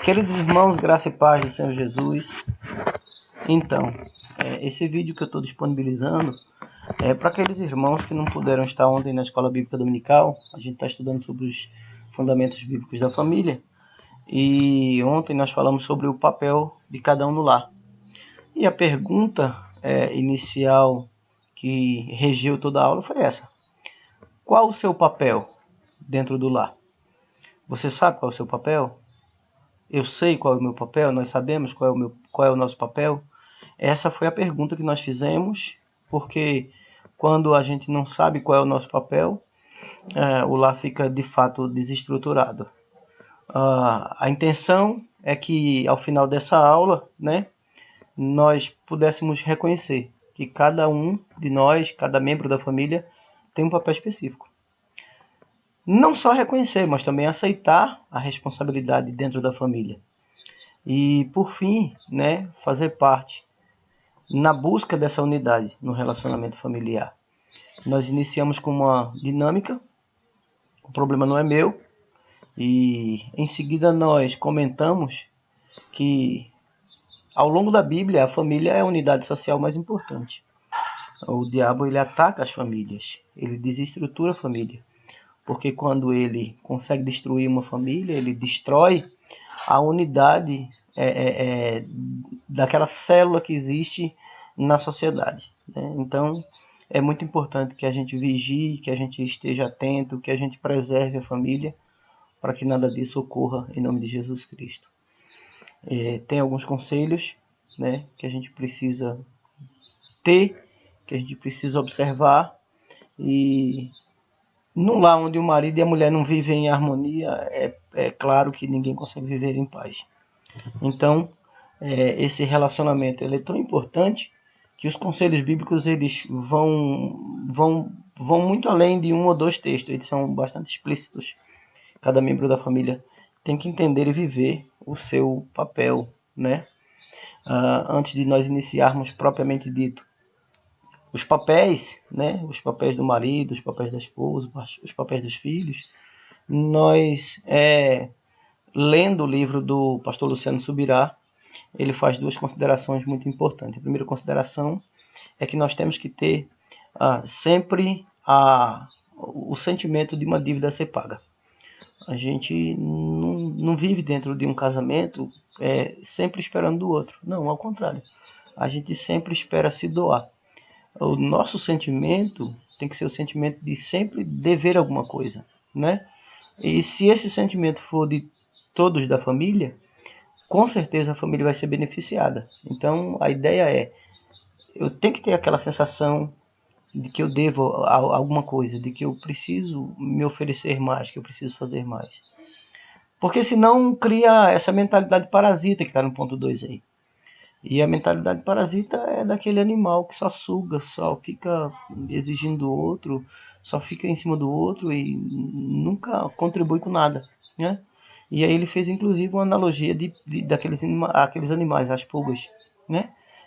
Queridos irmãos, graça e paz do Senhor Jesus. Então, esse vídeo que eu estou disponibilizando é para aqueles irmãos que não puderam estar ontem na Escola Bíblica Dominical. A gente está estudando sobre os fundamentos bíblicos da família. E ontem nós falamos sobre o papel de cada um no lar. E a pergunta inicial que regeu toda a aula foi essa: qual o seu papel dentro do lar? Você sabe qual é o seu papel? Eu sei qual é o meu papel? Nós sabemos qual é o nosso papel? Essa foi a pergunta que nós fizemos, porque quando a gente não sabe qual é o nosso papel, o lar fica de fato desestruturado. A intenção é que ao final dessa aula, nós pudéssemos reconhecer que cada um de nós, cada membro da família, tem um papel específico. Não só reconhecer, mas também aceitar a responsabilidade dentro da família. E, por fim, fazer parte na busca dessa unidade no relacionamento familiar. Nós iniciamos com uma dinâmica, o problema não é meu, e em seguida nós comentamos que ao longo da Bíblia a família é a unidade social mais importante. O diabo ele ataca as famílias, ele desestrutura a família, porque quando ele consegue destruir uma família, ele destrói a unidade daquela célula que existe na sociedade. Então, é muito importante que a gente vigie, que a gente esteja atento, que a gente preserve a família, para que nada disso ocorra em nome de Jesus Cristo. Tem alguns conselhos que a gente precisa ter, que a gente precisa observar, e num lar onde o marido e a mulher não vivem em harmonia, é claro que ninguém consegue viver em paz. Então, esse relacionamento ele é tão importante que os conselhos bíblicos eles vão muito além de um ou dois textos, eles são bastante explícitos. Cada membro da família tem que entender e viver o seu papel, antes de nós iniciarmos propriamente dito os papéis, os papéis do marido, os papéis da esposa, os papéis dos filhos, nós, lendo o livro do pastor Luciano Subirá, ele faz duas considerações muito importantes. A primeira consideração é que nós temos que ter sempre o sentimento de uma dívida a ser paga. A gente não vive dentro de um casamento sempre esperando do outro. Não, ao contrário. A gente sempre espera se doar. O nosso sentimento tem que ser o sentimento de sempre dever alguma coisa, E se esse sentimento for de todos da família, com certeza a família vai ser beneficiada. Então, a ideia eu tenho que ter aquela sensação de que eu devo alguma coisa, de que eu preciso me oferecer mais, que eu preciso fazer mais. Porque senão cria essa mentalidade parasita que está no ponto 2 aí. E a mentalidade parasita é daquele animal que só suga, só fica exigindo do outro, só fica em cima do outro e nunca contribui com nada, E aí ele fez inclusive uma analogia daqueles animais, as pulgas,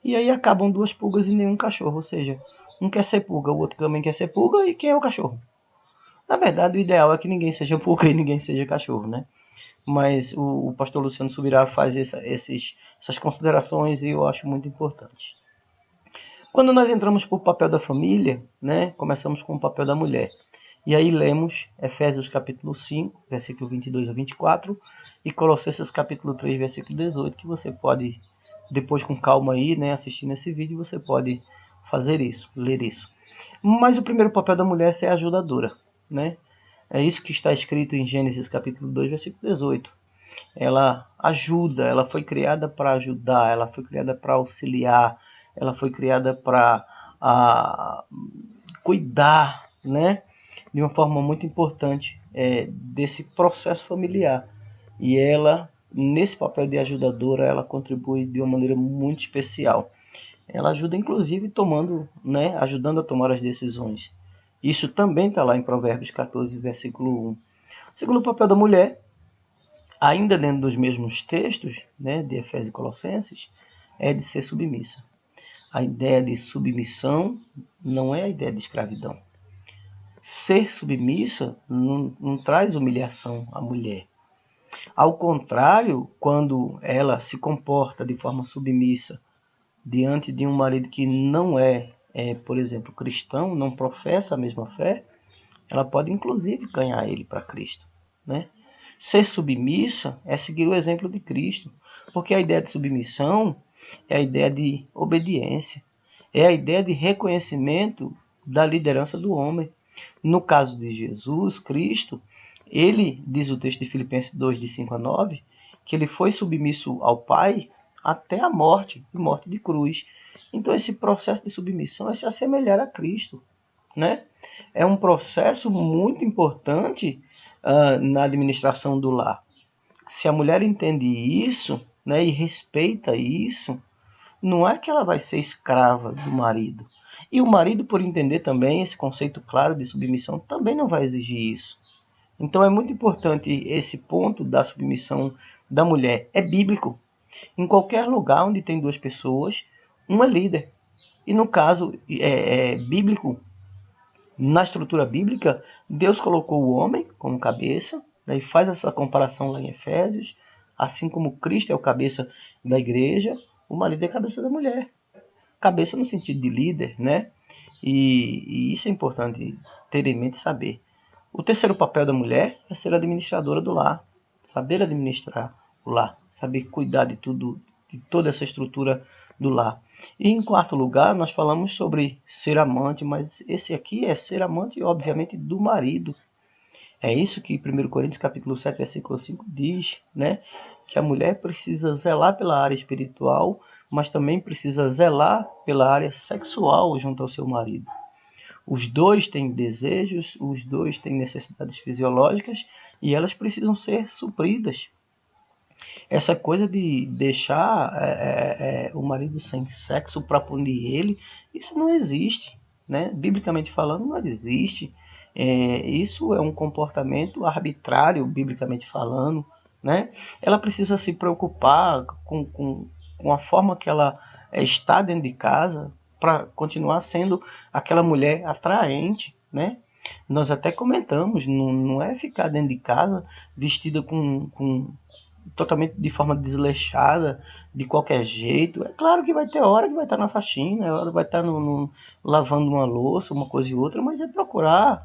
E aí acabam duas pulgas e nenhum cachorro, ou seja, um quer ser pulga, o outro também quer ser pulga, e quem é o cachorro? Na verdade, o ideal é que ninguém seja pulga e ninguém seja cachorro, Mas o pastor Luciano Subirá faz essas considerações e eu acho muito importante. Quando nós entramos para o papel da família, começamos com o papel da mulher. E aí lemos Efésios capítulo 5, versículo 22 a 24, e Colossenses capítulo 3, versículo 18, que você pode, depois com calma aí, assistindo esse vídeo, você pode fazer isso, ler isso. Mas o primeiro papel da mulher é ser ajudadora, É isso que está escrito em Gênesis capítulo 2, versículo 18. Ela ajuda, ela foi criada para ajudar, ela foi criada para auxiliar, ela foi criada para cuidar, de uma forma muito importante desse processo familiar. E ela, nesse papel de ajudadora, ela contribui de uma maneira muito especial. Ela ajuda, inclusive, ajudando a tomar as decisões. Isso também está lá em Provérbios 14, versículo 1. O segundo papel da mulher, ainda dentro dos mesmos textos, de Efésios e Colossenses, é de ser submissa. A ideia de submissão não é a ideia de escravidão. Ser submissa não traz humilhação à mulher. Ao contrário, quando ela se comporta de forma submissa diante de um marido que não por exemplo, cristão, não professa a mesma fé, ela pode inclusive ganhar ele para Cristo, né? Ser submissa é seguir o exemplo de Cristo, porque a ideia de submissão é a ideia de obediência, é a ideia de reconhecimento da liderança do homem. No caso de Jesus Cristo, ele, diz o texto de Filipenses 2, de 5 a 9, que ele foi submisso ao Pai até a morte, e morte de cruz. Então esse processo de submissão é se assemelhar a Cristo, né? É um processo muito importante na administração do lar. Se a mulher entende isso, né, e respeita isso, não é que ela vai ser escrava do marido. E o marido, por entender também esse conceito claro de submissão, também não vai exigir isso. Então é muito importante esse ponto da submissão da mulher. É bíblico. Em qualquer lugar onde tem duas pessoas, um é líder. E no caso bíblico, na estrutura bíblica, Deus colocou o homem como cabeça, daí faz essa comparação lá em Efésios, assim como Cristo é o cabeça da igreja, o marido é a cabeça da mulher. Cabeça no sentido de líder, né? E isso é importante ter em mente e saber. O terceiro papel da mulher é ser administradora do lar, saber administrar o lar, saber cuidar de tudo, de toda essa estrutura do lar. E em quarto lugar, nós falamos sobre ser amante, mas esse aqui é ser amante, obviamente, do marido. É isso que 1 Coríntios capítulo 7, versículo 5 diz, né? Que a mulher precisa zelar pela área espiritual, mas também precisa zelar pela área sexual junto ao seu marido. Os dois têm desejos, os dois têm necessidades fisiológicas e elas precisam ser supridas. Essa coisa de deixar o marido sem sexo para punir ele, isso não existe, né? Biblicamente falando, não existe. Isso é um comportamento arbitrário, biblicamente falando, né? Ela precisa se preocupar com a forma que ela está dentro de casa para continuar sendo aquela mulher atraente, né? Nós até comentamos, não é ficar dentro de casa vestida totalmente de forma desleixada, de qualquer jeito. É claro que vai ter hora que vai estar na faxina, hora que vai estar lavando uma louça, uma coisa e outra, mas é procurar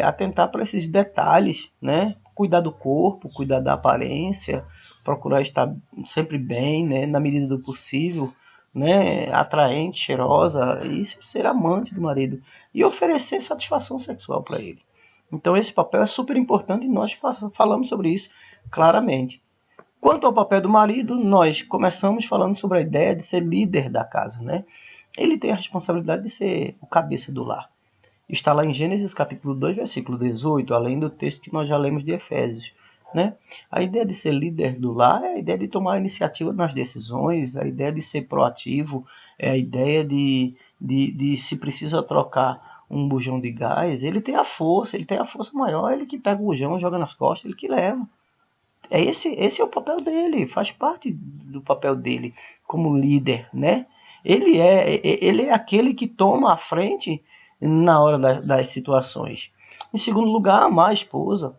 atentar para esses detalhes, né? Cuidar do corpo, cuidar da aparência, procurar estar sempre bem, né? Na medida do possível, né? Atraente, cheirosa, e ser amante do marido e oferecer satisfação sexual para ele. Então esse papel é super importante e nós falamos sobre isso claramente. Quanto ao papel do marido, nós começamos falando sobre a ideia de ser líder da casa, né? Ele tem a responsabilidade de ser o cabeça do lar. Está lá em Gênesis capítulo 2, versículo 18, além do texto que nós já lemos de Efésios, né? A ideia de ser líder do lar é a ideia de tomar iniciativa nas decisões, a ideia de ser proativo, é a ideia de se precisa trocar um bujão de gás, ele tem a força maior, ele que pega o bujão, joga nas costas, ele que leva. Esse é o papel dele, faz parte do papel dele como líder, né? Ele é aquele que toma a frente na hora das situações. Em segundo lugar, amar a esposa.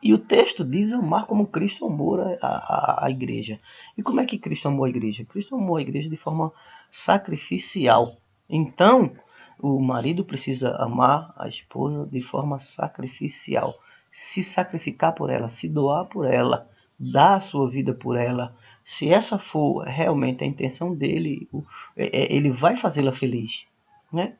E o texto diz amar como Cristo amou a igreja. E como é que Cristo amou a igreja? Cristo amou a igreja de forma sacrificial. Então, o marido precisa amar a esposa de forma sacrificial. Se sacrificar por ela, se doar por ela, dar a sua vida por ela. Se essa for realmente a intenção dele, ele vai fazê-la feliz, né?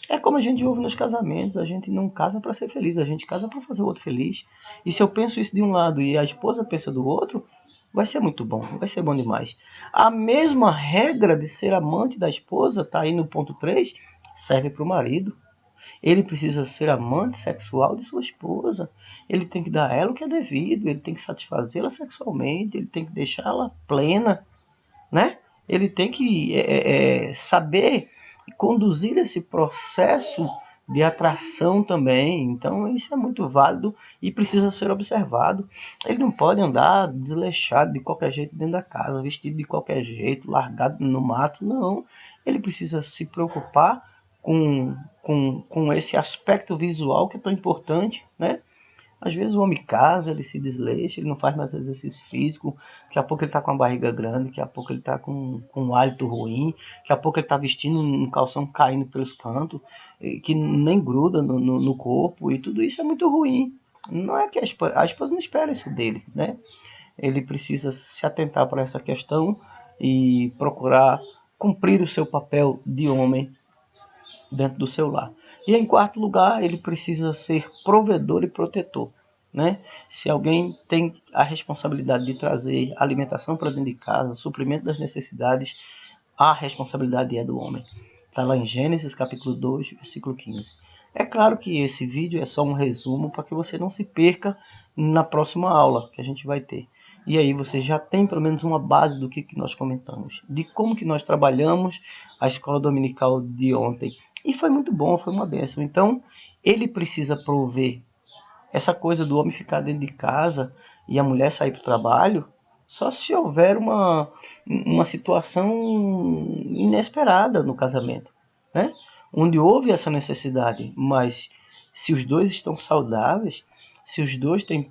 É como a gente ouve nos casamentos, a gente não casa para ser feliz, a gente casa para fazer o outro feliz. E se eu penso isso de um lado e a esposa pensa do outro, vai ser muito bom, vai ser bom demais. A mesma regra de ser amante da esposa, está aí no ponto 3, serve para o marido. Ele precisa ser amante sexual de sua esposa. Ele tem que dar a ela o que é devido, ele tem que satisfazê-la sexualmente, ele tem que deixá-la plena, né? Ele tem que saber conduzir esse processo de atração também. Então isso é muito válido e precisa ser observado. Ele não pode andar desleixado de qualquer jeito dentro da casa, vestido de qualquer jeito, largado no mato, não. Ele precisa se preocupar com esse aspecto visual que é tão importante, né? Às vezes o homem casa, ele se desleixa, ele não faz mais exercício físico, daqui a pouco ele está com a barriga grande, daqui a pouco ele está com um hálito ruim, daqui a pouco ele está vestindo um calção caindo pelos cantos, que nem gruda no corpo, e tudo isso é muito ruim. Não é que a esposa não espera isso dele, né? Ele precisa se atentar para essa questão e procurar cumprir o seu papel de homem dentro do seu lar. E em quarto lugar, ele precisa ser provedor e protetor, né? Se alguém tem a responsabilidade de trazer alimentação para dentro de casa, suprimento das necessidades, a responsabilidade é do homem. Está lá em Gênesis capítulo 2, versículo 15. É claro que esse vídeo é só um resumo para que você não se perca na próxima aula que a gente vai ter. E aí você já tem pelo menos uma base do que nós comentamos, de como que nós trabalhamos a escola dominical de ontem. E foi muito bom, foi uma bênção. Então, ele precisa prover essa coisa do homem ficar dentro de casa e a mulher sair para o trabalho, só se houver uma situação inesperada no casamento, né? Onde houve essa necessidade, mas se os dois estão saudáveis, se os dois têm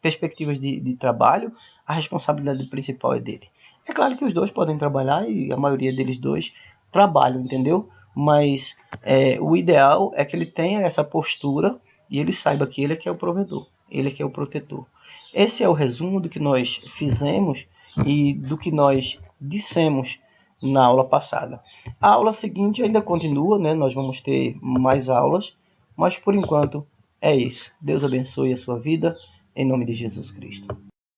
perspectivas de trabalho, a responsabilidade principal é dele. É claro que os dois podem trabalhar e a maioria deles dois trabalham, entendeu? Mas o ideal é que ele tenha essa postura e ele saiba que ele é que é o provedor, ele é que é o protetor. Esse é o resumo do que nós fizemos e do que nós dissemos na aula passada. A aula seguinte ainda continua, né? Nós vamos ter mais aulas, mas por enquanto é isso. Deus abençoe a sua vida, em nome de Jesus Cristo.